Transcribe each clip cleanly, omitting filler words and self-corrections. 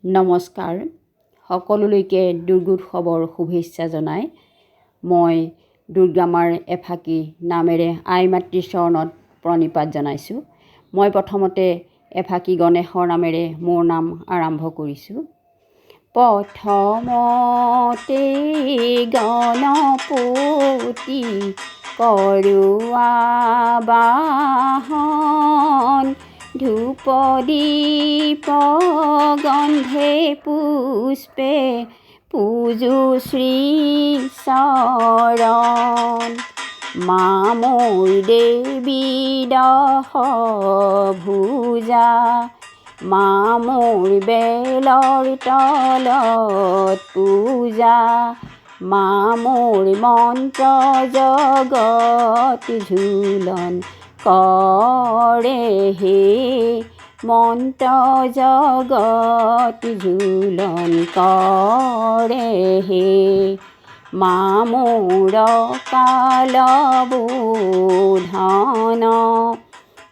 নমস্কাৰ সকলোলৈকে দুৰ্গোৎসৱৰ শুভেচ্ছা জনাই মই দুৰ্গামাৰ এফাকি নামেৰে আই মাতৃ চৰণত প্ৰণিপাত জনাইছোঁ। মই প্ৰথমতে এফাকি গণেশৰ নামেৰে মোৰ নাম আৰম্ভ কৰিছোঁ। প্ৰথমতে গণপতি কৰোৱা বাহন, ধূপ দীপ গন্ধে পুষ্পে পূজো শ্ৰী চৰণ। মা মোৰ দেৱী দহ ভুজা, মা মোৰ বেলৰ তলত পূজা, মা মোৰ মন্ত্ৰ জগত ঝুলন কৰে হে, মন্ত্ৰ জগত ঝুলন কৰে হে। মা মোৰ কাল বোধন,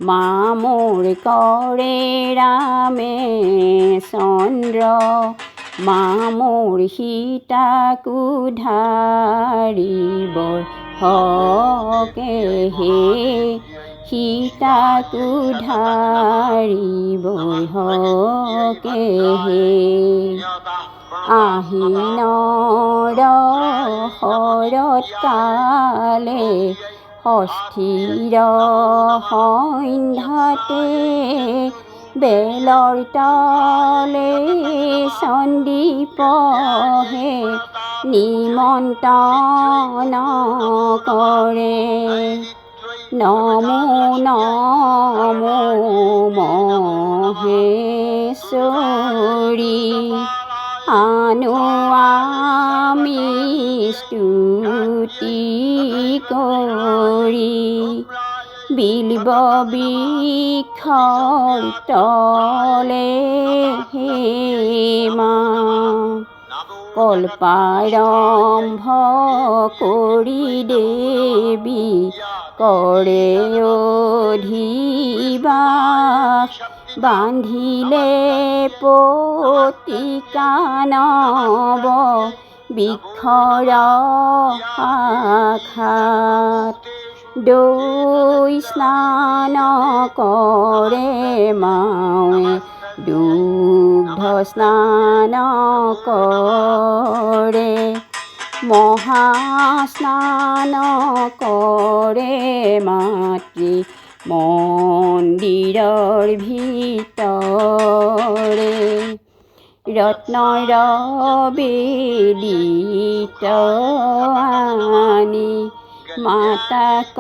মা মোৰ কৰে ৰামে চন্দ্ৰ, মা মোৰ সীতাকো ধাৰিবৰ হকে হে, সীতাকো ধাৰিবৰ হকে হে। আহিনৰ শৰৎ কালে ষষ্ঠীৰ সন্ধ্যাতে, বেলৰ তলে চণ্ডীপহে নিমন্ত্ৰণ কৰে। নমো নমো মহেশ্বৰী, আনো আমি স্তুতি কৰি, বিল্ব বৃক্ষৰ তলে হে মা। কল্পাৰম্ভ কৰি দেৱী কৰে অধিবাস, বান্ধিলে পতিকা নৱ বৃক্ষৰ শাখাত। দৈ স্নান কৰে মাৱে, দুগ্ধ স্নান কৰে, মহাস্নান কৰে মাতৃ মন্দিৰৰ ভিতৰে। ৰত্নৰ বেদিত আনি মাতাক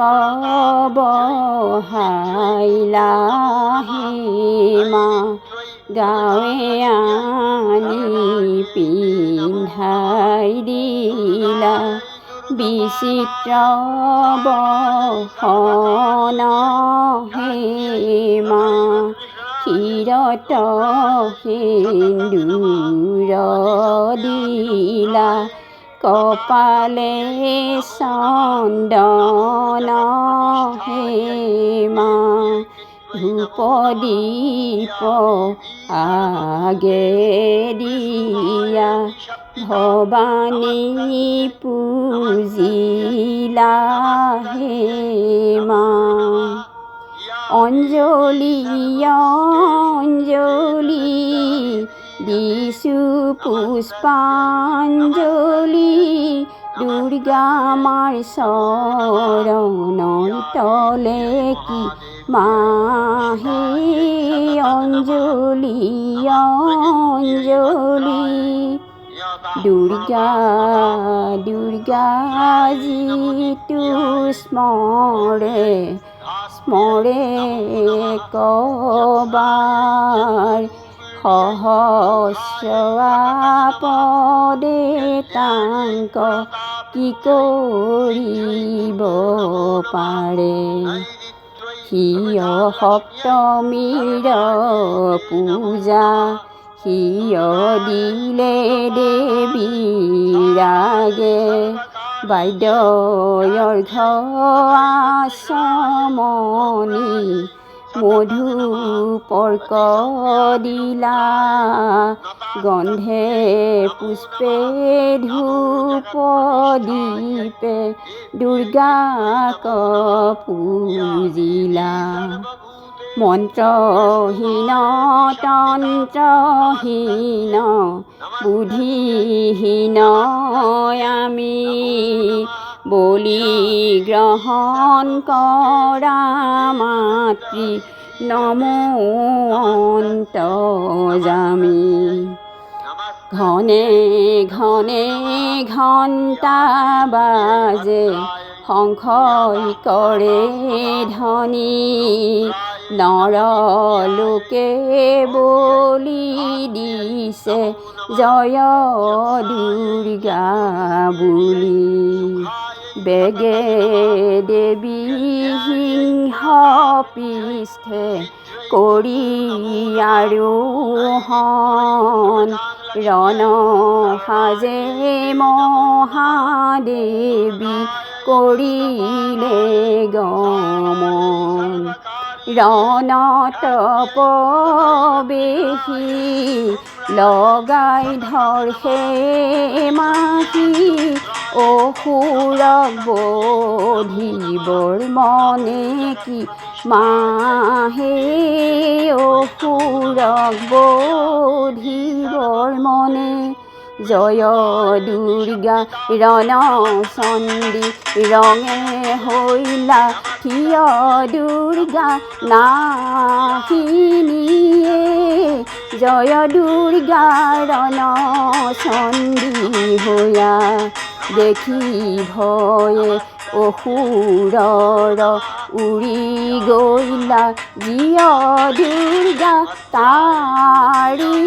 বহাইলা হে মা, গাৱে আনি পিন্ধাই দিলা, বিচিত্ৰ বসন হে মা। শিৰত সিন্দূৰ দিলা, কপালে চন্দন হে মা। ধূপ দীপ আগে দিয়া, ভবানী পূজিলা হে মা। অঞ্জলি অঞ্জলি দিছো পুষ্পাঞ্জলি, দুৰ্গা মাৰ চৰণৰ তলে কি মাহে। অঞ্জলি অঞ্জলি দুৰ্গা দুৰ্গা যিটো স্মৰে স্মৰে কবাৰ, সহস্ৰ আপদে তাংক কি কৰিব পাৰে। সিয় সপ্তমীৰ পূজা, সিয় দিলে দেৱী ৰাগে, বাদ্যয়ৰ্ঘ আচমনি মধু পৰ্ক দিলা গন্ধে পুষ্পে ধূপ দীপে দুৰ্গাক পূজিলা মন্ত্ৰহীন তন্ত্ৰহীন বুদ্ধিহীন আমি বলি গ্ৰহণ কৰা মাতৃ নমো অন্তৰ্যামী ঘনে ঘনে ঘণ্টা বাজে শংখই কৰে ধ্বনি নৰলোকে বলি দিছে জয় দুৰ্গা বুলি বেগে দেৱী সিংহ পৃষ্ঠে কৰি আৰোহণ ৰণ সাজে মহাদেৱী কৰিলে গমন ৰণত প্ৰৱেশী লগাই ধৰহে মাহী অসুৰক বধিবৰ মনে কি মাহে অসুৰক বধিবৰ মনে জয় দুৰ্গা ৰণচণ্ডী ৰঙে হৈলা থিয় দুৰ্গা নাহিনীয়ে জয় দুৰ্গা ৰণচণ্ডী হৈয়া দেখি ভয়ে অসুৰৰ উৰি গইলা জিয় দুৰ্গা তাৰিণীয়ে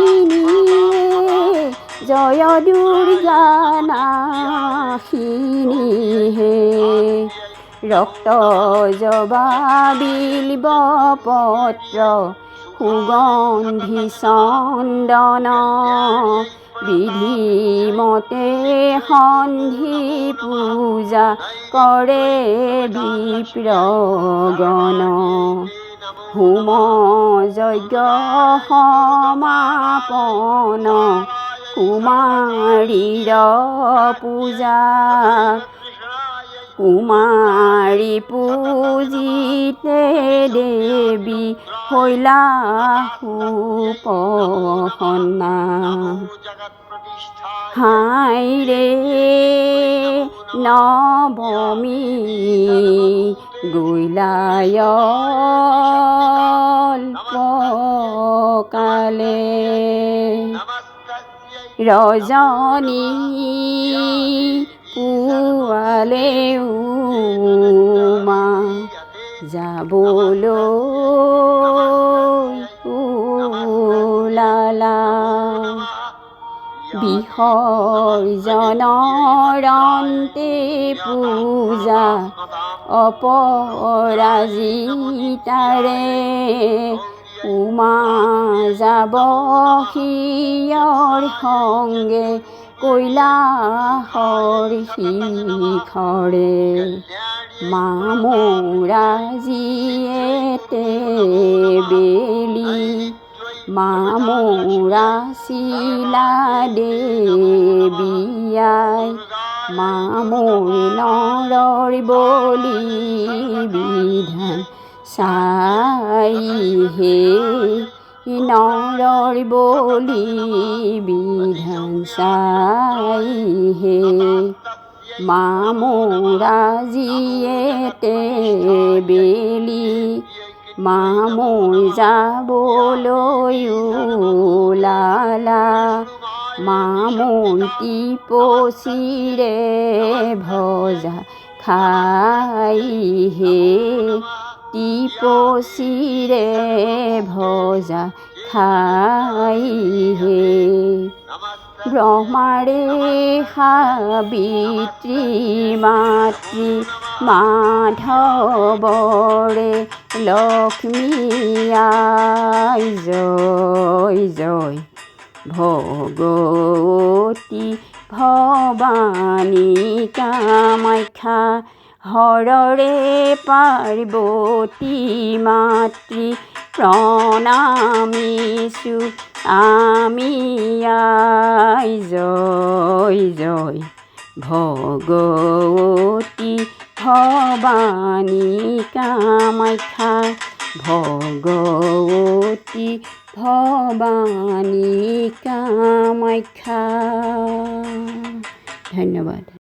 জয় দুৰ্গা নাশিনী হে ৰক্ত জবা বিল্ব পত্ৰ সুগন্ধি চন্দন বিধিমতে সন্ধি পূজা কৰে বিপ্ৰগণ হোম যজ্ঞ সমাপন কুমাৰীৰ পূজা কুমাৰী পূজিতে দেৱী হৈলা সুপসন্না হাই ৰে নৱমী গৈলায় অল্পকালে ৰজনী পুৱালে উমা যাবলৈ ওলালা বিসৰ্জনৰ অন্তে পূজা অপৰাজিতাৰে উমা যাব সিয়ৰ সংগে কৈলাশৰ শিখৰে মামোৰা জীয়েতে বেলি মামোৰা চিলা দেৱীয়াই মামোৰি নৰৰ বলি বিধান চাই হে নৰৰ বলি বিধান চাই হে মামোৰা জীয়েতে বেলি মামৈ যাবলৈ ওলালা মামৈ টিপচিৰে ভজা খাই হে টিপচিৰে ভজা খাই হে ব্ৰহ্মাৰে সাবিত্ৰী মাতৃ মাধৱৰে লক্ষ্মী আই জয় জয় ভগৱতী ভৱানী কামাখ্যা হৰৰে পাৰ্বতী মাতৃ প্ৰণামিছোঁ আমি আই জয় জয় ভগৱতী ভৱানী কামাখ্যা ভগৱতী ভৱানী কামাখ্যা। ধন্যবাদ।